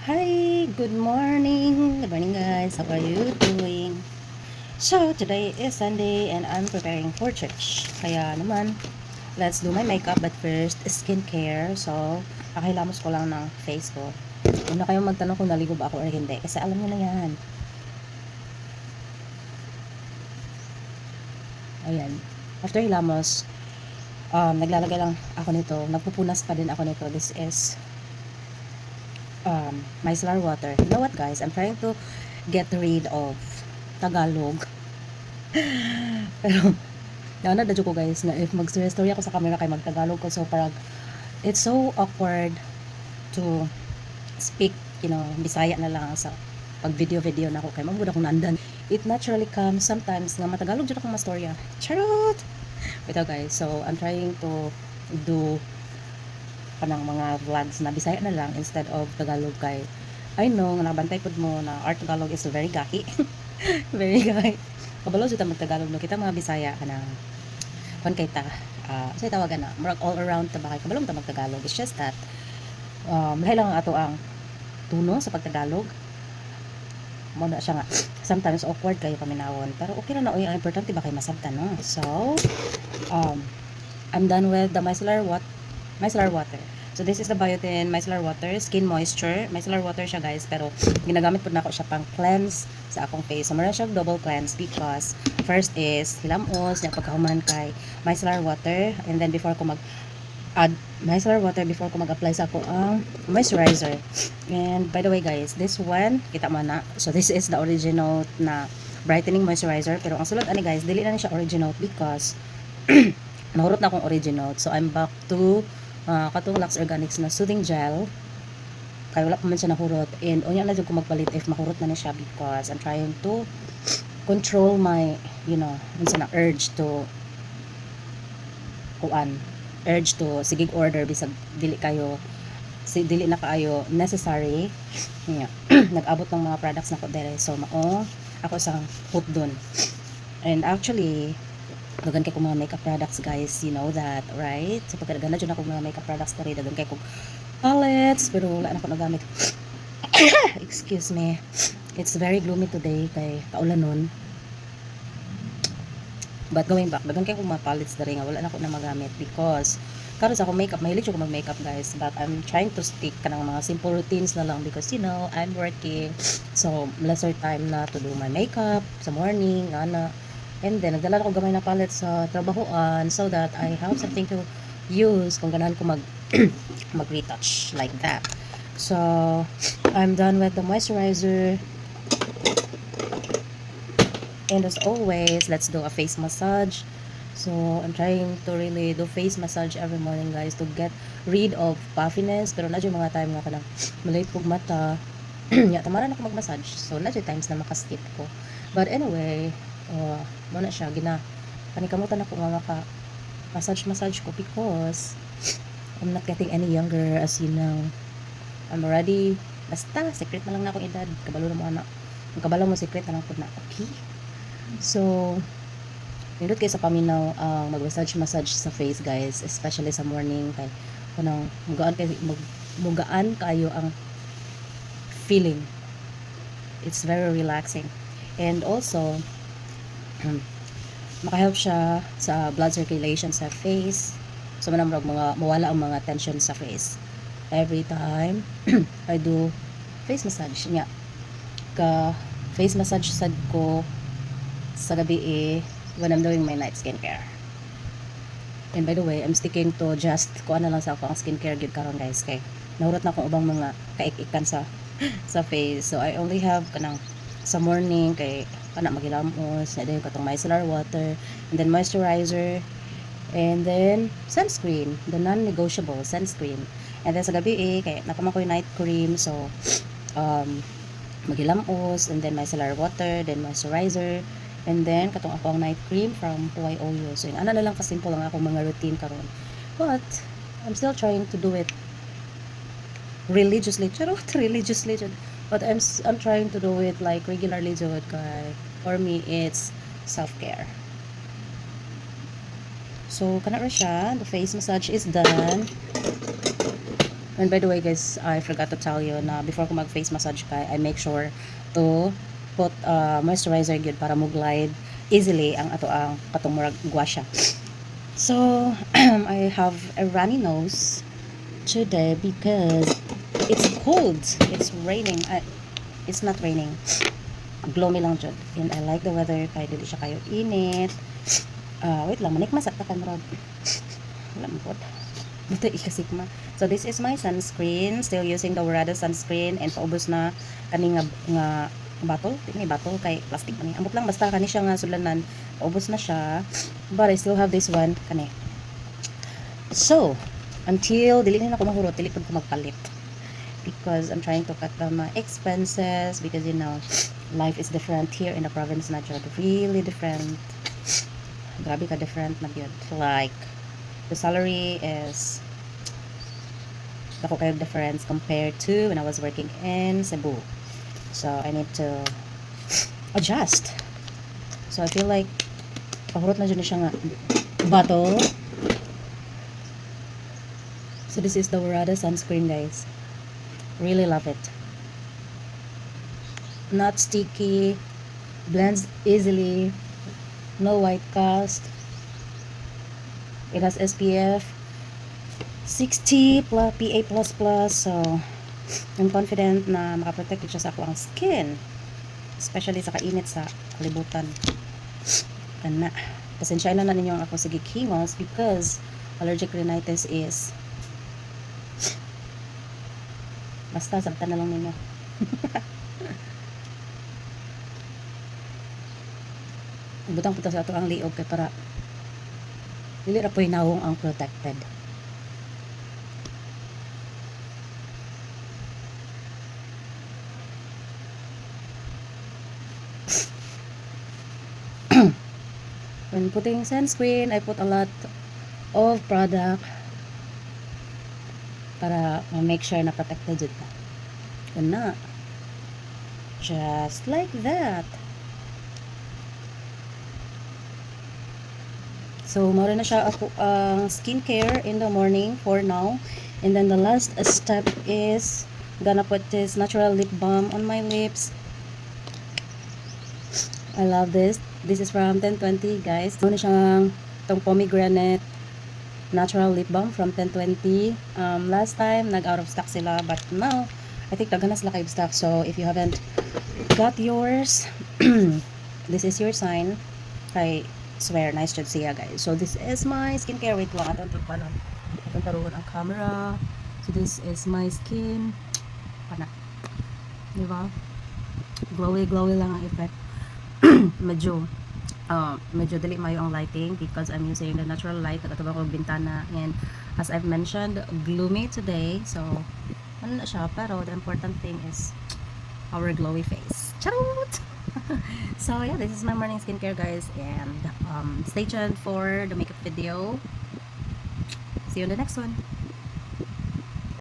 Hi, good morning. Good morning, guys. How are you doing? So, today is Sunday and I'm preparing for church. Kaya naman, let's do my makeup. But first, skincare. So, pakilamos ko lang ng face ko. Huwag na kayong magtanong kung naligo ba ako or hindi. Kasi alam nyo na yan. Ayan. After hilamos, naglalagay lang ako nito. Nagpupunas pa din ako nito. This is micellar water. You know what, guys? I'm trying to get rid of Tagalog. Pero na dadyo ko, guys, na if mag-story ako sa camera kay magtagalog ko, so parang it's so awkward to speak, Bisaya na lang sa pag video na ako kay magbuda ko nandan. It naturally comes sometimes nga matagalog jud ako mastorya. Charot. Ito, guys, so I'm trying to do kanang mga vlogs na Bisaya na lang instead of Tagalog kay I know nga nabantay pud mo na our Tagalog is very gahi. Very gahi. Kabalo jud ta mag-Tagalog no kita mga Bisaya kanang kon kay ta sa tawagan na murag all around ta ba kay kabalo ta mag-Tagalog. It's just that lahi lang ang ato ang tuno sa pagtagalog. Mo na siya nga sometimes awkward kayo paminawon pero okay ra na oy, ang importante ba kay masabtan no. So I'm done with the micellar water. So this is the Biotin micellar water, skin moisture. Micellar water siya, guys, pero ginagamit po na ako siya pang cleanse sa akong face. So meron siyang double cleanse because first is hilamos, niya pagkahuman kay micellar water, and then before ko add micellar water before ko mag-apply sa ako ang moisturizer. And by the way, guys, this one kita mo na. So this is the original na brightening moisturizer, pero ang sulod ani, guys, dili na ni siya original because nahurot na akong original. So I'm back to katong Lux Organics na soothing gel. Kaya wala pa man siya nahurot, and unya na jud ko magpalit if mahurot na siya because I'm trying to control my unsa na urge to sigig order bisag dili na kaayo necessary. Nag-abot ng mga products na ko dire, so mao ako sang hook dun. And actually dagan kay ko mga makeup products, guys, you know that, right? So pagkadagan na dyan ako mga makeup products na rin, dagan kay ko palettes, pero wala na ko nagamit. Excuse me, it's very gloomy today kay kaulan nun. But going back, dagan kay ko mga palettes na rin nga wala na ko na magamit because karon sa ako makeup, mahilig ko mag makeup, guys, but I'm trying to stick kanang mga simple routines na lang because I'm working, so lesser time na to do my makeup sa morning ana. And then, nagdala ako gamay na palette sa trabahoan so that I have something to use kung ganahan ko mag-retouch like that. So, I'm done with the moisturizer. And as always, let's do a face massage. So, I'm trying to really do face massage every morning, guys, to get rid of puffiness. Pero na yung mga time nga kanang malate kong mata. Tamaran ako mag-massage. So, na yung times na makaskip ko. But anyway, mo na siya panikamutan ako nga maka massage ko because I'm not getting any younger, as you know. I'm already basta secret na lang na akong edad, kabalo na mo anak, ang kabalo mo secret na lang po na, okay. So nindot kayo sa paminaw ang mag-massage sa face, guys, especially sa morning kay kunang mugaan kayo ang feeling. It's very relaxing. And also makahelp siya sa blood circulation sa face. So manamrog mawala ang mga tension sa face every time I do face massage niya. Face massage sad ko sa gabi when I'm doing my night skincare. And by the way, I'm sticking to just kuan na lang sa ako ang skincare gyud karon, guys, kay nahurot na akong ubang mga kaik-ikan sa face. So I only have kanang sa morning kay kana magilamos na din katong micellar water, and then moisturizer, and then sunscreen, the non-negotiable sunscreen. And then sa gabi kay nakama ko yung night cream, so magilamos, and then micellar water, then moisturizer, and then katong ako ang night cream from Huay Oyo. So yun, ana na lang kasimple ang akong mga routine karon, but I'm still trying to do it religiously. But I'm trying to do it like regularly jud kay for me it's self-care. So kana ra siya, the face massage is done. And by the way guys, I forgot to tell you na before ko mag face massage kay, I make sure to put moisturizer gyud para mo glide easily ang ato ang katong murag guasya. So I have a runny nose today because it's cold. It's raining. It's not raining. Gloomy lang jud. And I like the weather kay dili siya kayo init. Wait lang, manikmas at camera. Wala mo pod. Buto ikasikma. So this is my sunscreen. Still using the Warada sunscreen and paubos na kani nga bottle. May bottle kay plastic man. Ambot lang basta kani siya nga sulanan. Paubos na siya. But I still have this one kani. So until dili na ako mahurot, dili pud ko magpalit. Because I'm trying to cut down my expenses because you know life is different here in the province na jud, really different. Grabe ka different na gyud. Like the salary is dako kayo difference compared to when I was working in Cebu. So I need to adjust. So I feel like pahurot na jud siya nga bottle. So this is the Warada sunscreen guys. Really love it. Not sticky, blends easily, no white cast. It has SPF 60 plus PA++, so I'm confident na makaprotect siya sa akong skin, especially sa kainit sa kalibutan. Kana pasensya na ninyo ang ako sige chemos because allergic rhinitis is basta sabtan na lang ninyo. Butang puta sa ato ang liog kay para dili ra poy nawong ang protected. When putting sunscreen, I put a lot of product para ma-make sure na protected jud ka. Kana. Just like that. So, mara na siya ako ang skincare in the morning for now. And then the last step is gonna put this natural lip balm on my lips. I love this. This is from 1020 guys. Ito na siyang itong pomegranate natural lip balm from 1020. Last time nag out of stock sila, but now I think daghan na sila kay stock. So if you haven't got yours, this is your sign. I swear nice jud siya guys. So this is my skincare. Wait lang, atong tigpanon. Atong tarugon ang camera. So this is my skin. Pana. Diba? Glowy lang ang effect. medyo dali mayo ang lighting because I'm using the natural light na katubang kong bintana, and as I've mentioned, gloomy today, so ano na siya, pero the important thing is our glowy face. Charot! So yeah, this is my morning skincare guys, and stay tuned for the makeup video. See you in the next one.